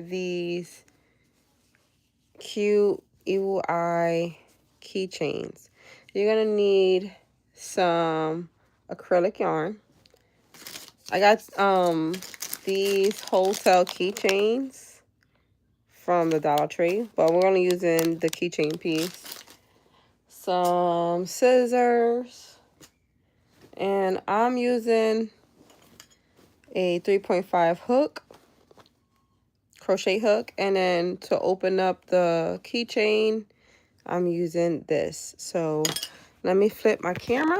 these cute evil eye keychains. You're gonna need some acrylic yarn. I got these hotel keychains from the Dollar Tree, but we're only using the keychain piece. Some scissors, and I'm using a 3.5 hook, crochet hook, and then to open up the keychain, I'm using this. So let me flip my camera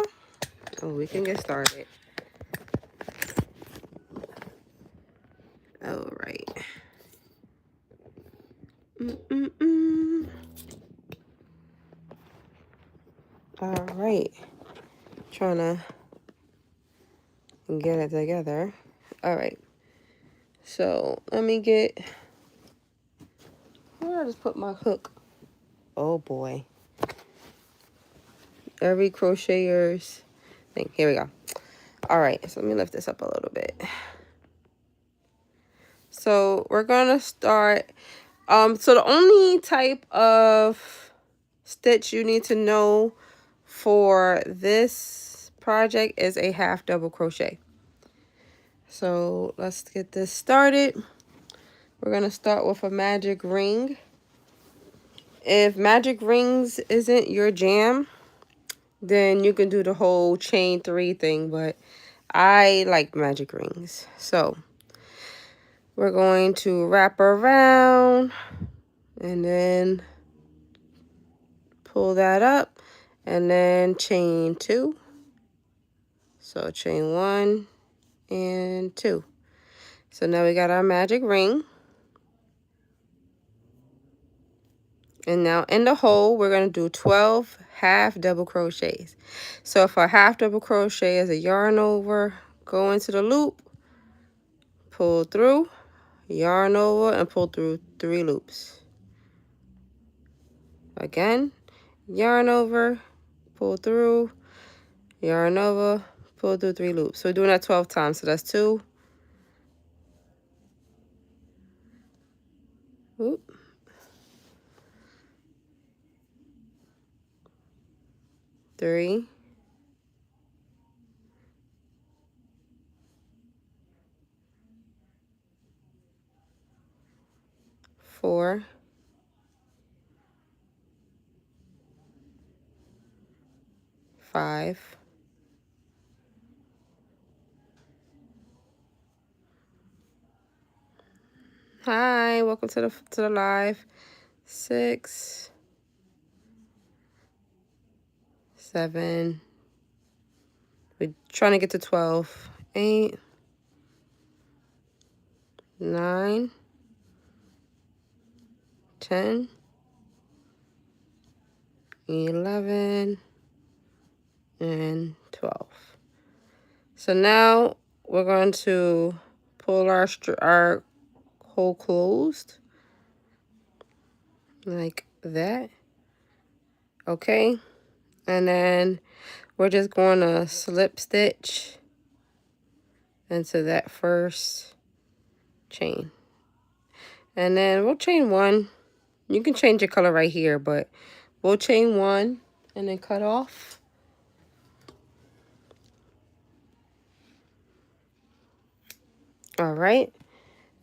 and we can get started. All right. All right. Trying to get it together. All right. So let me get, where did I just put my hook? Oh boy. Every crocheter's thing. Here we go. All right. So let me lift this up a little bit. So we're gonna start. So the only type of stitch you need to know for this project is a half double crochet. So let's get this started. We're gonna start with a magic ring. If magic rings isn't your jam, then you can do the whole chain 3 thing, but I like magic rings. So we're going to wrap around and then pull that up and then chain 2. So chain 1 and 2. So now we got our magic ring. And now in the hole, we're going to do 12 half double crochets. So for half double crochet is a yarn over, go into the loop, pull through, yarn over, and pull through 3 loops. Again, yarn over, pull through, yarn over, pull through 3 loops. So we're doing that 12 times. So that's 2. Oop. 3. 4. 5. 'Hi, welcome to the live. 6. 7. We're trying to get to 12. 8. 9. 10. 11. And 12. So now we're going to pull our hole closed like that. Okay, and then we're just going to slip stitch into that first chain, and then we'll chain 1. You can change your color right here, but we'll chain 1 and then cut off. All right,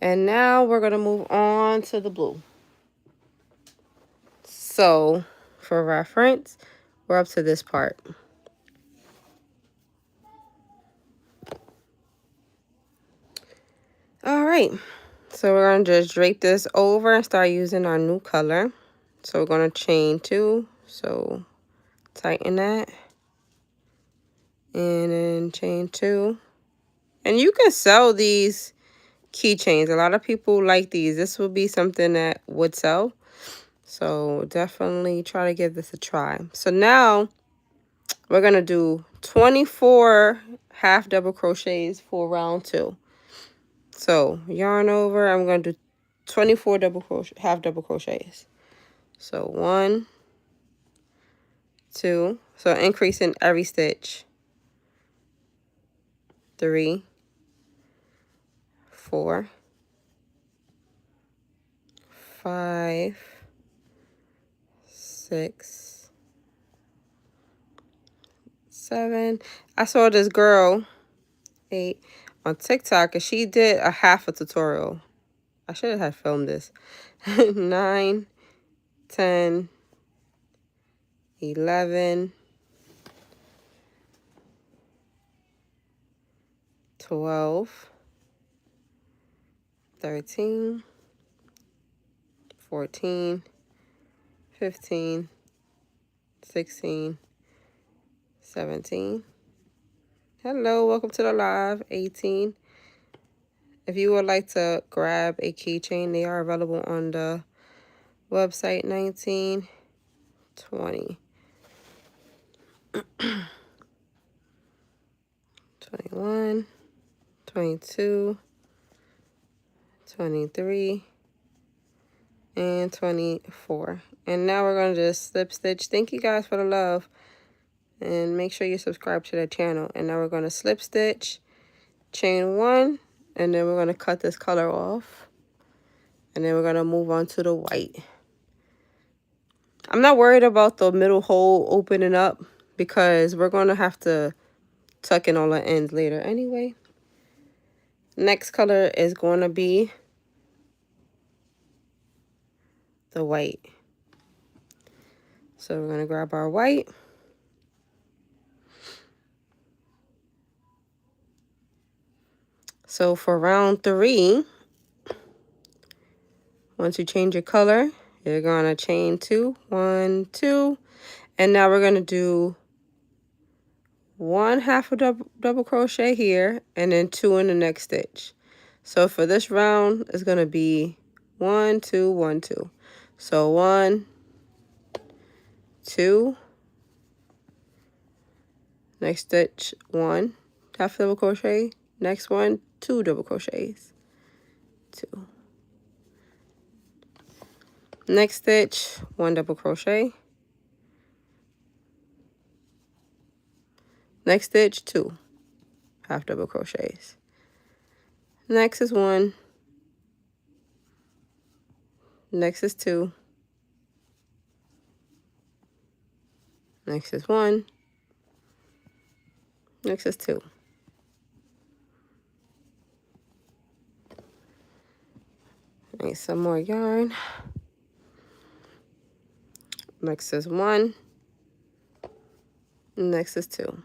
and now we're going to move on to the blue. So for reference, we're up to this part. All right, so we're going to just drape this over and start using our new color. So we're going to chain 2, so tighten that, and then chain 2. And you can sell these keychains. A lot of people like these. This would be something that would sell. So definitely try to give this a try. So now we're going to do 24 half double crochets for round 2. So yarn over, I'm going to do 24 half double crochets. So 1, 2, so increasing every stitch. 3, 4, 5, 6, 7. I saw this girl 8 on TikTok, and she did a half a tutorial. I should have had filmed this. 9, 10, 11, 12, 13, 14, 15, 16, 17. Hello, welcome to the live. 18. If you would like to grab a keychain, they are available on the website. 19, 20, 21, 22, 23, and 24. And now we're going to just slip stitch. Thank you guys for the love. And make sure you subscribe to the channel. And now we're going to slip stitch, chain 1, and then we're going to cut this color off. And then we're going to move on to the white. I'm not worried about the middle hole opening up because we're going to have to tuck in all the ends later anyway. Next color is going to be the white. So we're going to grab our white. So for round 3, once you change your color, you're going to chain 2, 1, 2, and now we're going to do 1 half of double crochet here and then 2 in the next stitch. So for this round, it's going to be 1, 2, 1, 2. So 1, 2, next stitch 1 half double crochet, next one 2 double crochets, 2. Next stitch 1 double crochet, next stitch 2 half double crochets, next is 1, next is 2, next is 1, next is 2. Need some more yarn. Next is 1, next is 2.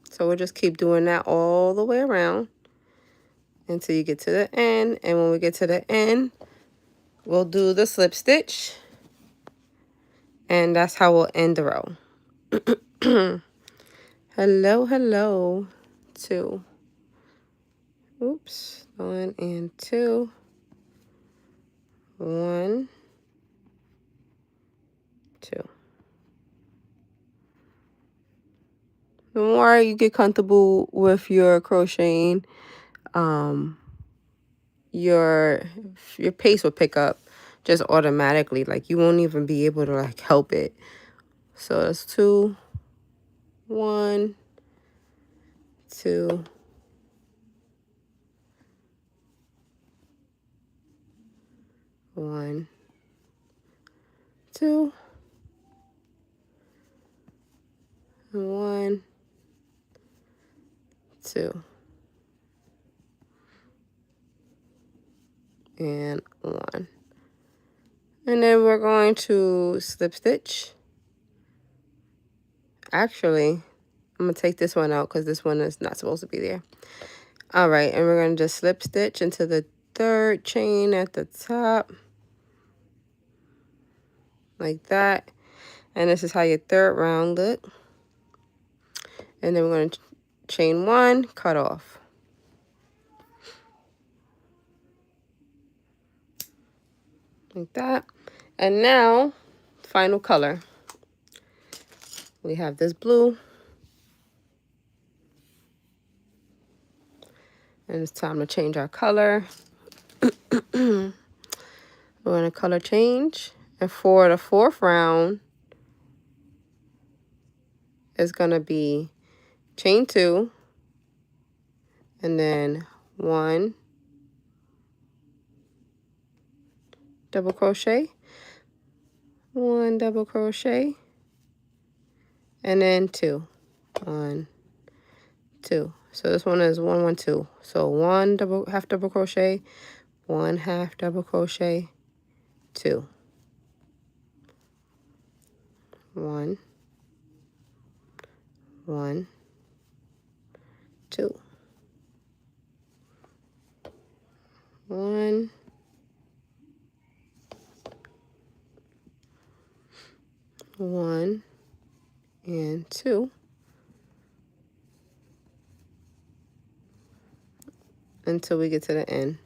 So we'll just keep doing that all the way around until you get to the end. And when we get to the end, we'll do the slip stitch. And that's how we'll end the row. Hello, hello. 2. Oops. 1 and 2. 1, 2. The more you get comfortable with your crocheting, your pace will pick up just automatically. Like you won't even be able to like help it. So that's 2, 1, 2, 1, 2, 1, 2, and 1. And then we're going to slip stitch. Actually, I'm going to take this one out because this one is not supposed to be there. All right, and we're going to just slip stitch into the 3rd chain at the top. Like that. And this is how your 3rd round look. And then we're going to chain 1, cut off. Like that. And now, final color. We have this blue. And it's time to change our color. We're going to color change. And for the 4th round, it's going to be chain 2. And then 1, double crochet, 1 double crochet, and then 2. 1, 2. So this one is 1, 1, 2. So 1 half double crochet, 1 half double crochet, 2. 1, 1, 2. 1, 1, and 2 until we get to the end.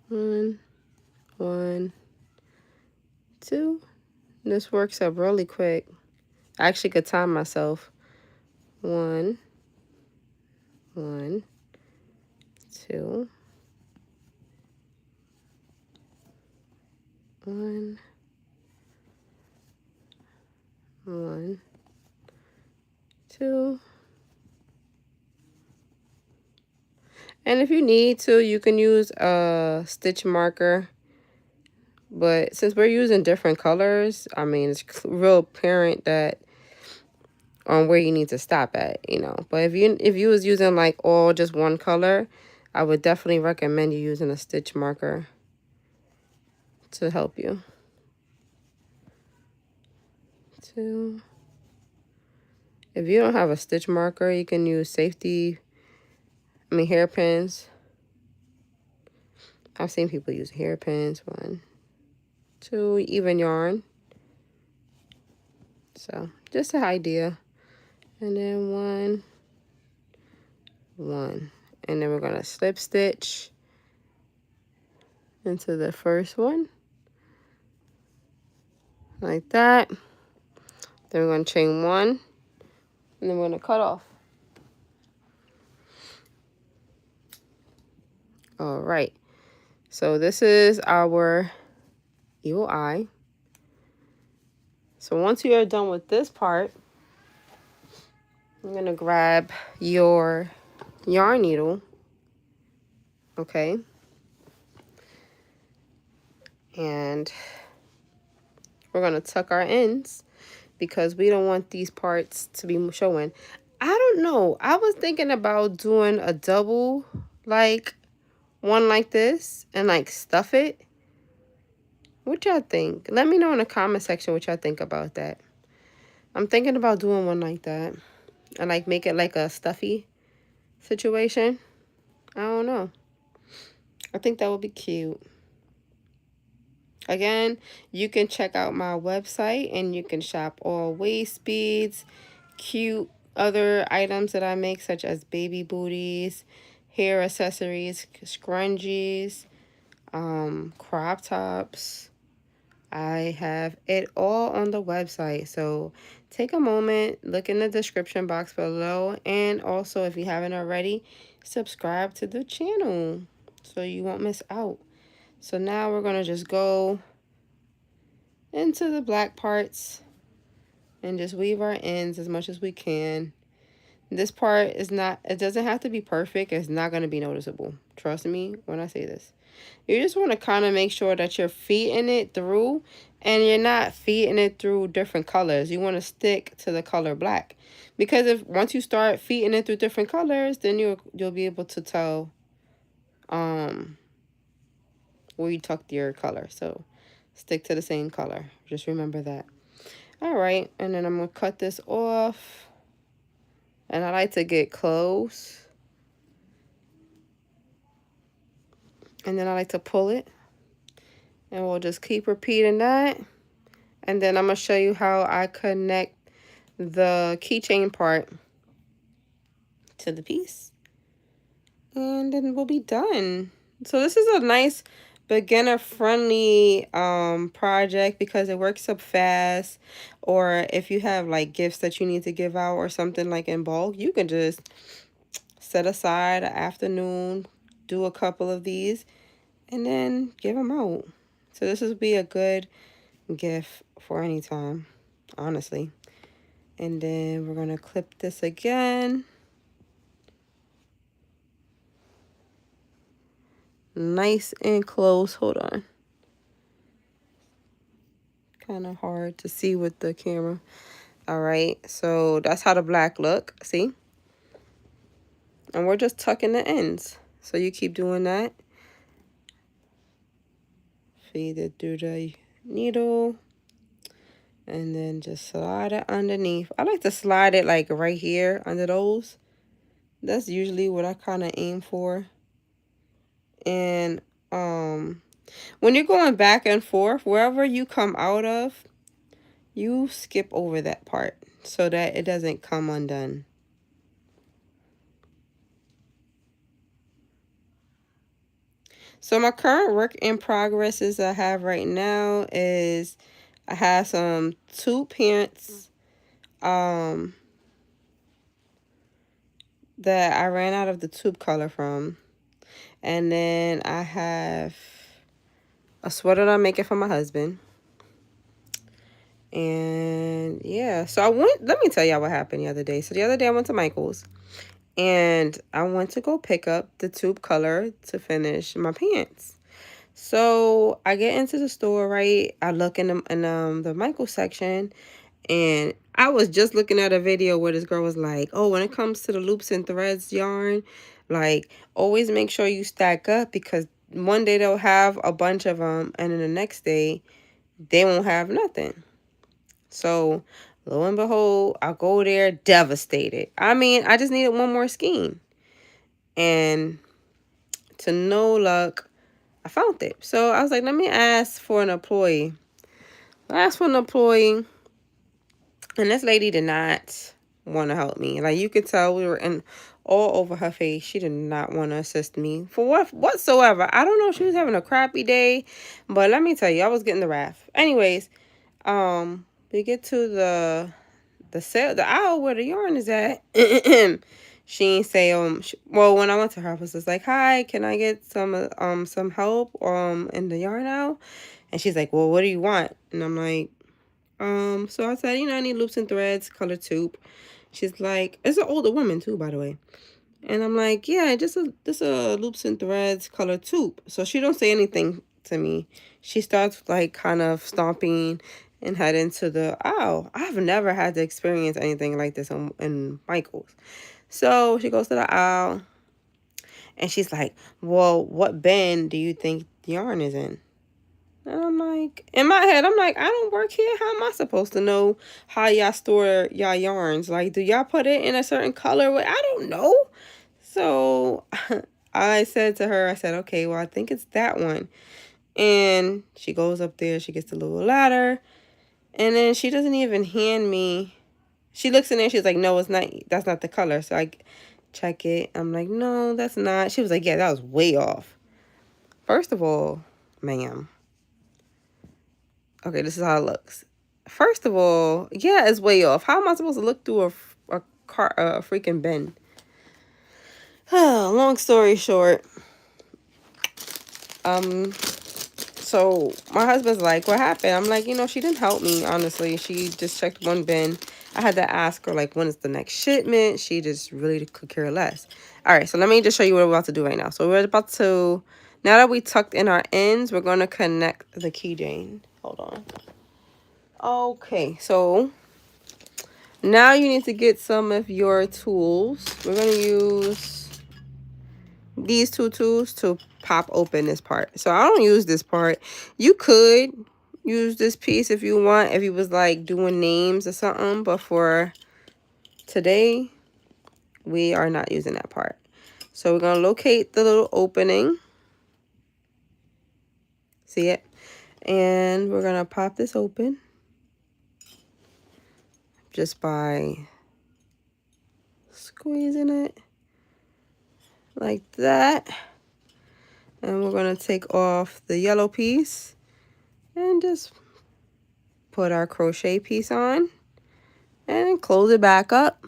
One, 1, 2. This works up really quick. I actually could time myself. 1, 1, 2, 1, 1, 2. And if you need to, you can use a stitch marker. But since we're using different colors, I mean, it's real apparent that on where you need to stop at, you know. But if you was using like all just one color, I would definitely recommend you using a stitch marker to help you. 2. If you don't have a stitch marker, you can use hairpins. I've seen people use hairpins. 1, 2, even yarn. So just an idea. And then 1, 1. And then we're going to slip stitch into the first one. Like that. Then we're going to chain 1. And then we're going to cut off. All right. So this is our evil eye. So once you're done with this part, you're going to grab your yarn needle. Okay. And we're going to tuck our ends because we don't want these parts to be showing. I don't know. I was thinking about doing a double, like one like this, and like stuff it. What y'all think? Let me know in the comment section what y'all think about that. I'm thinking about doing one like that and like make it like a stuffy situation. I don't know. I think that would be cute. Again, you can check out my website and you can shop all waist beads, cute other items that I make, such as baby booties, hair accessories, scrunchies, crop tops. I have it all on the website. So take a moment, look in the description box below, and also if you haven't already, subscribe to the channel so you won't miss out. So now we're going to just go into the black parts and just weave our ends as much as we can. This part is not, it doesn't have to be perfect. It's not going to be noticeable. Trust me when I say this. You just want to kind of make sure that you're feeding it through and you're not feeding it through different colors. You want to stick to the color black. Because if once you start feeding it through different colors, then you'll be able to tell where you tucked your color. So stick to the same color. Just remember that. All right, and then I'm going to cut this off. And I like to get close. And then I like to pull it. And we'll just keep repeating that. And then I'm going to show you how I connect the keychain part to the piece. And then we'll be done. So this is a nice beginner-friendly project because it works up fast. Or if you have like gifts that you need to give out or something like in bulk, you can just set aside an afternoon, do a couple of these, and then give them out. So this would be a good gift for any time, honestly. And then we're gonna clip this again. Nice and close. Hold on. Kind of hard to see with the camera. All right, so that's how the black look. See? And we're just tucking the ends. So you keep doing that. Feed it through the needle. And then just slide it underneath. I like to slide it like right here under those. That's usually what I kind of aim for. And when you're going back and forth, wherever you come out of, you skip over that part so that it doesn't come undone. So my current work in progresses I have right now is I have some tube pants that I ran out of the tube color from. And then I have a sweater that I'm making for my husband. And yeah, so let me tell y'all what happened the other day. So the other day I went to Michael's and I went to go pick up the tube color to finish my pants. So I get into the store, right? I look in the Michael's section, and I was just looking at a video where this girl was like, oh, when it comes to the loops and threads yarn, like, always make sure you stack up, because one day they'll have a bunch of them and then the next day they won't have nothing. So lo and behold, I go there devastated. I mean, I just needed one more skein, and to no luck, I found it. So I was like, let me ask for an employee. I asked for an employee, and this lady did not want to help me. Like, you could tell we were in all over her face. She did not want to assist me for whatsoever. I don't know if she was having a crappy day, but let me tell you, I was getting the wrath. Anyways, we get to the aisle where the yarn is at. She ain't say well, when I went to her, I was just like, hi, can I get some help in the yarn aisle? And she's like, well, what do you want? And I'm like, so I said, I need loops and threads, color tube. She's like, it's an older woman too, by the way. And I'm like, yeah, just a loops and threads, color tube. So she don't say anything to me. She starts like kind of stomping and head into the aisle. I've never had to experience anything like this in Michael's. So she goes to the aisle and she's like, well, what bin do you think the yarn is in? And I'm like, in my head, I'm like, I don't work here. How am I supposed to know how y'all store y'all yarns? Like, do y'all put it in a certain color? I don't know. So I said to her, I said, okay, well, I think it's that one. And she goes up there. She gets the little ladder. And then she doesn't even hand me. She looks in there. She's like, no, it's not. That's not the color. So I check it. I'm like, no, that's not. She was like, yeah, that was way off. First of all, ma'am. Okay, this is how it looks. First of all, yeah, it's way off. How am I supposed to look through a freaking bin? Long story short, so my husband's like, what happened? I'm like, she didn't help me, honestly. She just checked one bin. I had to ask her, like, when is the next shipment? She just really could care less. All right, so let me just show you what we're about to do right now. So we're about to, now that we tucked in our ends, we're going to connect the keychain. Hold on. Okay, so now you need to get some of your tools. We're going to use these two tools to pop open this part. So I don't use this part. You could use this piece if you want, if you was like doing names or something, but for today, we are not using that part. So we're going to locate the little opening. See it? And we're going to pop this open just by squeezing it like that. And we're going to take off the yellow piece and just put our crochet piece on and close it back up.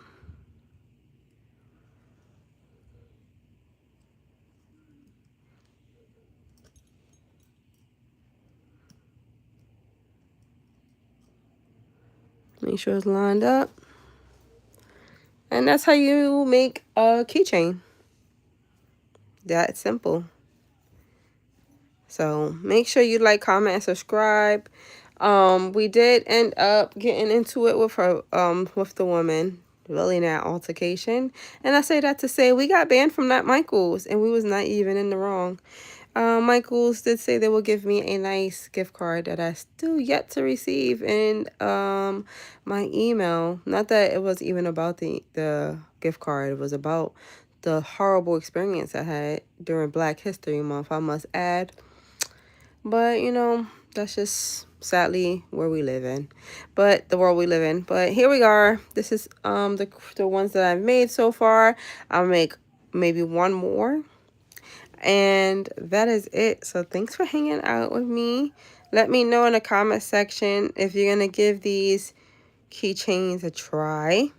Make sure it's lined up. And that's how you make a keychain. That simple. So make sure you like, comment, and subscribe. We did end up getting into it with her, with the woman, really in that altercation. And I say that to say we got banned from that Michaels, and we was not even in the wrong. Michaels did say they will give me a nice gift card that I still yet to receive in my email. Not that it was even about the gift card. It was about the horrible experience I had during Black History Month, I must add. But, you know, that's just sadly where we live in. But the world we live in. But here we are. This is the ones that I've made so far. I'll make maybe one more. And that is it. So thanks for hanging out with me. Let me know in the comment section if you're going to give these keychains a try.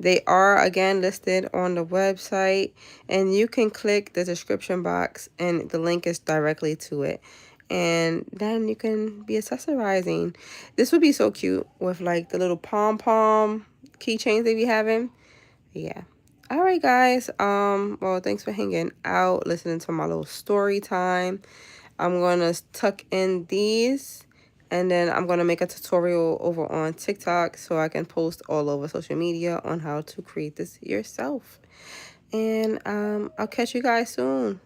They are again listed on the website, and you can click the description box and the link is directly to it. And then you can be accessorizing. This would be so cute with like the little pom-pom keychains they be having. Yeah. All right, guys. Well, thanks for hanging out, listening to my little story time. I'm going to tuck in these, and then I'm going to make a tutorial over on TikTok so I can post all over social media on how to create this yourself. And I'll catch you guys soon.